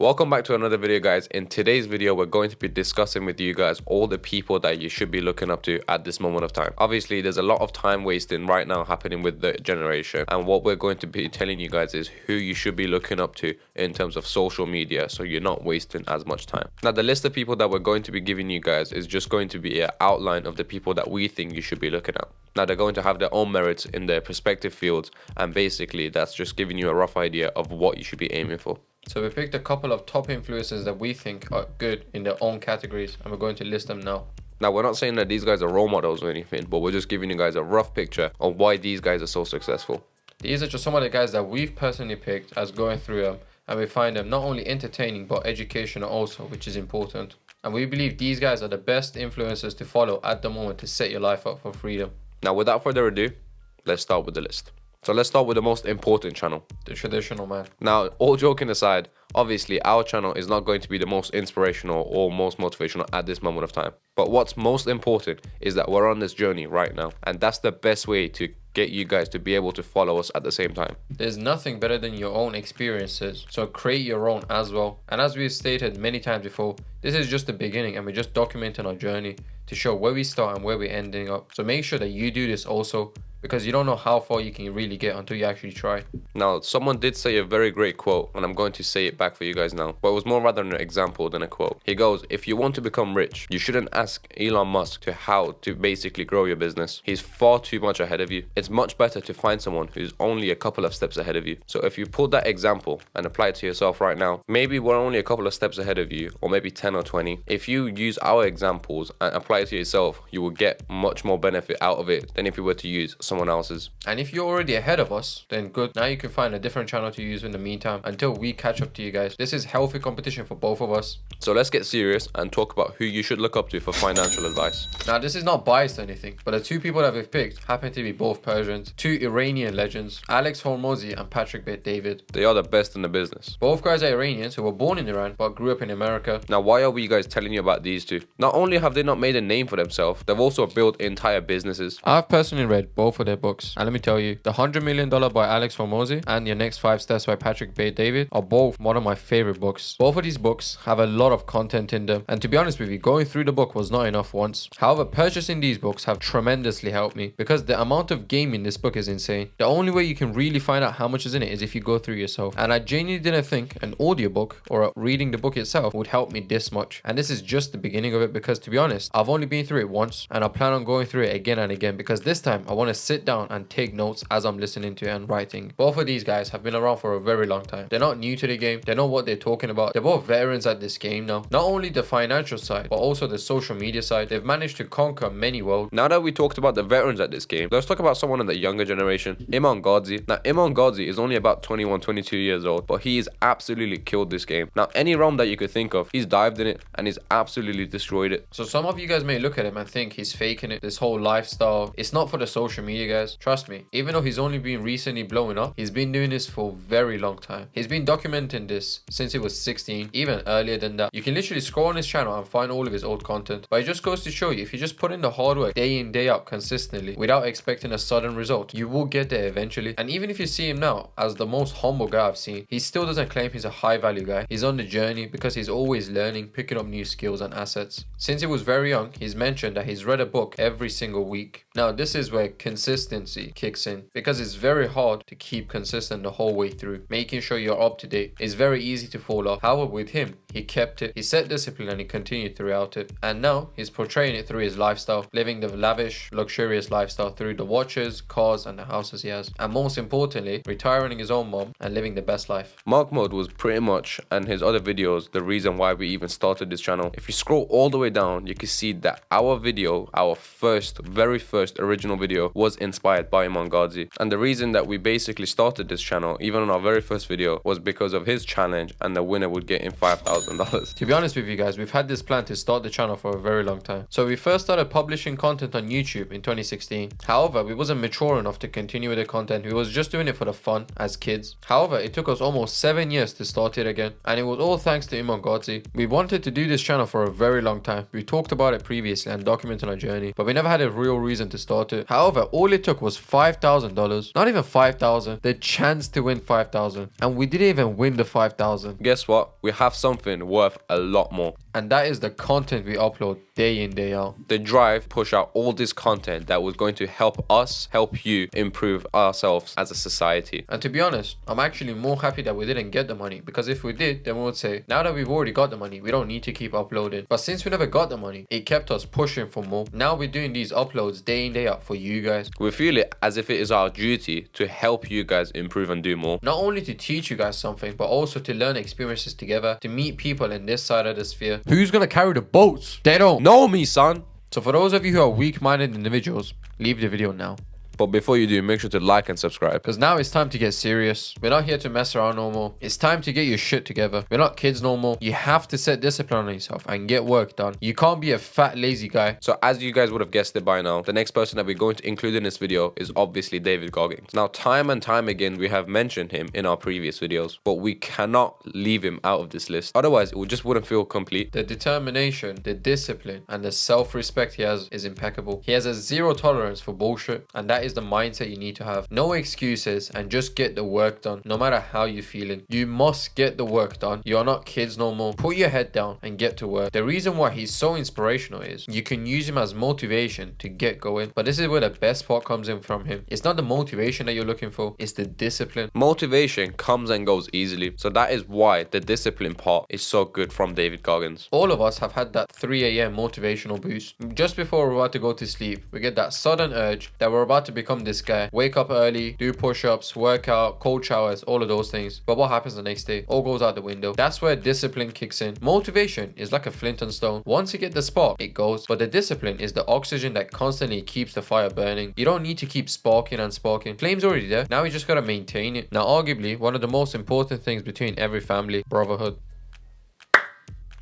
Welcome back to another video, guys. In today's video, we're going to be discussing with you guys all the people that you should be looking up to at this moment of time. Obviously, there's a lot of time wasting right now happening with the generation, and what we're going to be telling you guys is who you should be looking up to in terms of social media, so you're not wasting as much time. Now, the list of people that we're going to be giving you guys is just going to be an outline of the people that we think you should be looking at. Now, they're going to have their own merits in their respective fields, and basically that's just giving you a rough idea of what you should be aiming for. So we picked a couple of top influencers that we think are good in their own categories, and we're going to list them now. Now, we're not saying that these guys are role models or anything, but we're just giving you guys a rough picture of why these guys are so successful. These are just some of the guys that we've personally picked as going through them, and we find them not only entertaining but educational also, which is important. And we believe these guys are the best influencers to follow at the moment to set your life up for freedom. Now, without further ado, let's start with the list. So let's start with the most important channel, The traditional man. Now, all joking aside, obviously our channel is not going to be the most inspirational or most motivational at this moment of time. But what's most important is that we're on this journey right now, and that's the best way to get you guys to be able to follow us at the same time. There's nothing better than your own experiences, so create your own as well. And as we've stated many times before, this is just the beginning, and we're just documenting our journey to show where we start and where we're ending up. So make sure that you do this also, because you don't know how far you can really get until you actually try. Now, someone did say a very great quote, and I'm going to say it back for you guys now, but it was more rather an example than a quote. He goes, if you want to become rich, you shouldn't ask Elon Musk to how to basically grow your business. He's far too much ahead of you. It's much better to find someone who's only a couple of steps ahead of you. So if you pull that example and apply it to yourself right now, maybe we're only a couple of steps ahead of you, or maybe 10 or 20. If you use our examples and apply it to yourself, you will get much more benefit out of it than if you were to use someone else's. And if you're already ahead of us, then good. Now you can find a different channel to use in the meantime until we catch up to you guys. This is healthy competition for both of us. So let's get serious and talk about who you should look up to for financial advice. Now, this is not biased or anything, but the two people that we've picked happen to be both Persians, two Iranian legends, Alex Hormozi and Patrick Bet David. They are the best in the business. Both guys are Iranians who were born in Iran but grew up in America. Now, why are we guys telling you about these two? Not only have they not made a name for themselves, they've also built entire businesses. I've personally read both of their books, and let me tell you, The $100 Million by Alex Hormozi and Your Next 5 Steps by Patrick Bet David are both one of my favorite books. Both of these books have a lot of content in them, and to be honest with you, going through the book was not enough once. However, purchasing these books have tremendously helped me because the amount of game in this book is insane. The only way you can really find out how much is in it is if you go through yourself, and I genuinely didn't think an audiobook or reading the book itself would help me this much. And this is just the beginning of it, because to be honest, I've only been through it once, and I plan on going through it again and again, because this time I want to sit down and take notes as I'm listening to it and writing. Both of these guys have been around for a very long time. They're not new to the game. They know what they're talking about. They're both veterans at this game now. Not only the financial side, but also the social media side. They've managed to conquer many worlds. Now that we talked about the veterans at this game, let's talk about someone in the younger generation, Imam Ghazi. Now, Imam Ghazi is only about 21, 22 years old, but he's absolutely killed this game. Now, any realm that you could think of, he's dived in it and he's absolutely destroyed it. So some of you guys may look at him and think he's faking it, this whole lifestyle. It's not for the social media, guys. Trust me. Even though he's only been recently blowing up, he's been doing this for a very long time. He's been documenting this since he was 16, even earlier than that. You can literally scroll on his channel and find all of his old content. But it just goes to show you, if you just put in the hard work day in, day out consistently without expecting a sudden result, you will get there eventually. And even if you see him now as the most humble guy I've seen, he still doesn't claim he's a high value guy. He's on the journey because he's always learning, picking up new skills and assets. Since he was very young, he's mentioned that he's read a book every single week. Now, this is where consistency kicks in, because it's very hard to keep consistent the whole way through. Making sure you're up to date is very easy to fall off. However, with him, he kept it, he set discipline, and he continued throughout it. And now he's portraying it through his lifestyle, living the lavish, luxurious lifestyle through the watches, cars, and the houses he has. And most importantly, retiring his own mom and living the best life. Mark Mode was pretty much, and his other videos, the reason why we even started this channel. If you scroll all the way down, you can see that our video, our very first original video, was inspired by Imam Ghazi. And the reason that we basically started this channel, even on our very first video, was because of his challenge, and the winner would get in $5,000. To be honest with you guys, we've had this plan to start the channel for a very long time. So we first started publishing content on YouTube in 2016. However, we wasn't mature enough to continue with the content. We was just doing it for the fun as kids. However, it took us almost 7 years to start it again, and it was all thanks to Imam Ghazi. We wanted to do this channel for a very long time. We talked about it previously and documented our journey, but we never had a real reason to start it. However, all All it took was $5,000. Not even 5,000. The chance to win 5,000. And we didn't even win the 5,000. Guess what? We have something worth a lot more. And that is the content we upload day in, day out. The drive push out all this content that was going to help us, help you improve ourselves as a society. And to be honest, I'm actually more happy that we didn't get the money, because if we did, then we would say, now that we've already got the money, we don't need to keep uploading. But since we never got the money, it kept us pushing for more. Now we're doing these uploads day in, day out for you guys. We feel it as if it is our duty to help you guys improve and do more. Not only to teach you guys something, but also to learn experiences together, to meet people in this side of the sphere. Who's gonna carry the boats? They don't Know me, son. So for those of you who are weak-minded individuals, leave the video now. But before you do, make sure to like and subscribe. Because now it's time to get serious. We're not here to mess around no more. It's time to get your shit together. We're not kids no more. You have to set discipline on yourself and get work done. You can't be a fat, lazy guy. So as you guys would have guessed it by now, the next person that we're going to include in this video is obviously David Goggins. Now, time and time again, we have mentioned him in our previous videos, but we cannot leave him out of this list. Otherwise, it just wouldn't feel complete. The determination, the discipline, and the self-respect he has is impeccable. He has a zero tolerance for bullshit, and that is the mindset you need to have. No excuses, and just get the work done, no matter how you're feeling. You must get the work done. You are not kids no more. Put your head down and get to work. The reason why he's so inspirational is you can use him as motivation to get going, but this is where the best part comes in from him. It's not the motivation that you're looking for, it's the discipline. Motivation comes and goes easily, so that is why the discipline part is so good from David Goggins. All of us have had that 3 a.m. motivational boost. Just before we're about to go to sleep, we get that sudden urge that we're about to become this guy. Wake up early, do push-ups, work out, cold showers, all of those things. But what happens the next day? All goes out the window. That's where discipline kicks in. Motivation is like a flint and stone. Once you get the spark, it goes. But the discipline is the oxygen that constantly keeps the fire burning. You don't need to keep sparking and sparking. Flame's already there. Now you just gotta maintain it. Now, arguably, one of the most important things between every family, brotherhood.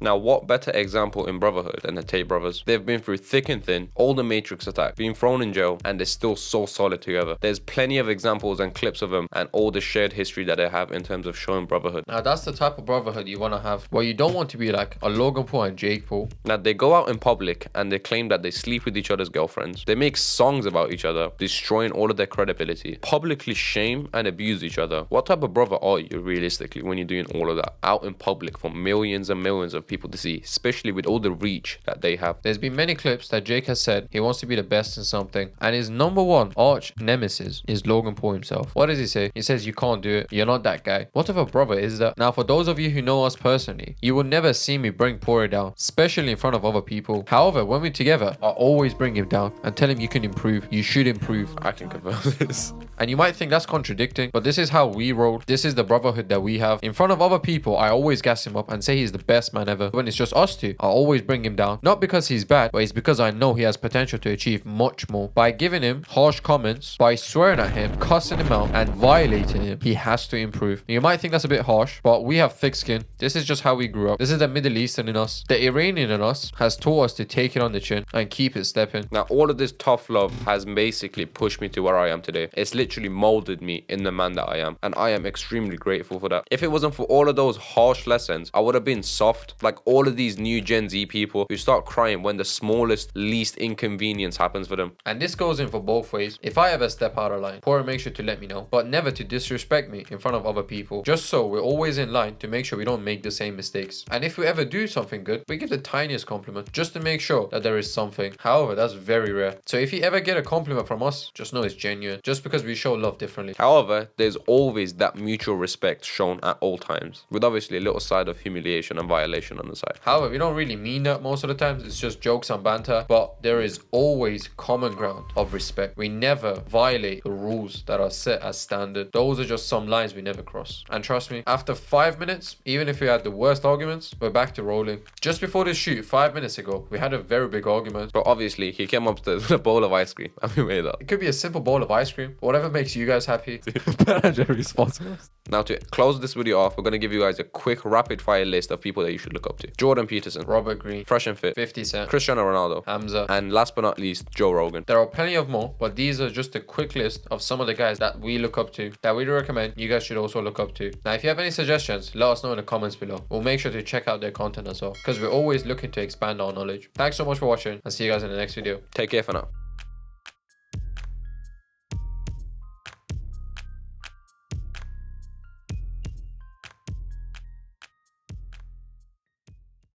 Now, what better example in Brotherhood than the Tate brothers? They've been through thick and thin, all the Matrix attack, being thrown in jail, and they're still so solid together. There's plenty of examples and clips of them and all the shared history that they have in terms of showing brotherhood. Now, that's the type of brotherhood you want to have, where you don't want to be like a Logan Paul and Jake Paul. Now, they go out in public and they claim that they sleep with each other's girlfriends. They make songs about each other, destroying all of their credibility, publicly shame and abuse each other. What type of brother are you realistically when you're doing all of that out in public for millions and millions of people to see, especially with all the reach that they have? There's been many clips that Jake has said he wants to be the best in something, and his number one arch nemesis is Logan Paul himself. What does he say? He says, you can't do it, you're not that guy. What type of brother is that? Now, for those of you who know us personally, you will never see me bring Pori down, especially in front of other people. However, when we're together, I always bring him down and tell him you can improve, you should improve. I can confirm this. And you might think that's contradicting, but this is how we roll. This is the brotherhood that we have. In front of other people, I always gas him up and say he's the best man ever. When it's just us two, I always bring him down. Not because he's bad, but it's because I know he has potential to achieve much more. By giving him harsh comments, by swearing at him, cussing him out, and violating him, he has to improve. You might think that's a bit harsh, but we have thick skin. This is just how we grew up. This is the Middle Eastern in us. The Iranian in us has taught us to take it on the chin and keep it stepping. Now, all of this tough love has basically pushed me to where I am today. It's literally molded me in the man that I am, and I am extremely grateful for that. If it wasn't for all of those harsh lessons, I would have been soft, like all of these new Gen Z people who start crying when the smallest, least inconvenience happens for them. And this goes in for both ways. If I ever step out of line, Pori, make sure to let me know, but never to disrespect me in front of other people, just so we're always in line to make sure we don't make the same mistakes. And if we ever do something good, we give the tiniest compliment just to make sure that there is something. However, that's very rare. So if you ever get a compliment from us, just know it's genuine, just because we show love differently. However, there's always that mutual respect shown at all times, with obviously a little side of humiliation and violation on the side. However, we don't really mean that most of the times. It's just jokes and banter, but there is always common ground of respect. We never violate the rules that are set as standard. Those are just some lines we never cross. And trust me, after 5 minutes, even if we had the worst arguments, we're back to rolling. Just before this shoot, 5 minutes ago, we had a very big argument. But obviously, he came upstairs with a bowl of ice cream and we made up. It could be a simple bowl of ice cream, whatever makes you guys happy. Now, to close this video off, we're going to give you guys a quick rapid fire list of people that you should look up to. Jordan Peterson, Robert Greene, fresh and fit, 50 Cent, Cristiano Ronaldo, Hamza, and last but not least, Joe Rogan. There are plenty of more, but these are just a quick list of some of the guys that we look up to, that we recommend you guys should also look up to. Now, if you have any suggestions, let us know in the comments below. We'll make sure to check out their content as well, because we're always looking to expand our knowledge. Thanks so much for watching, and see you guys in the next video. Take care for now.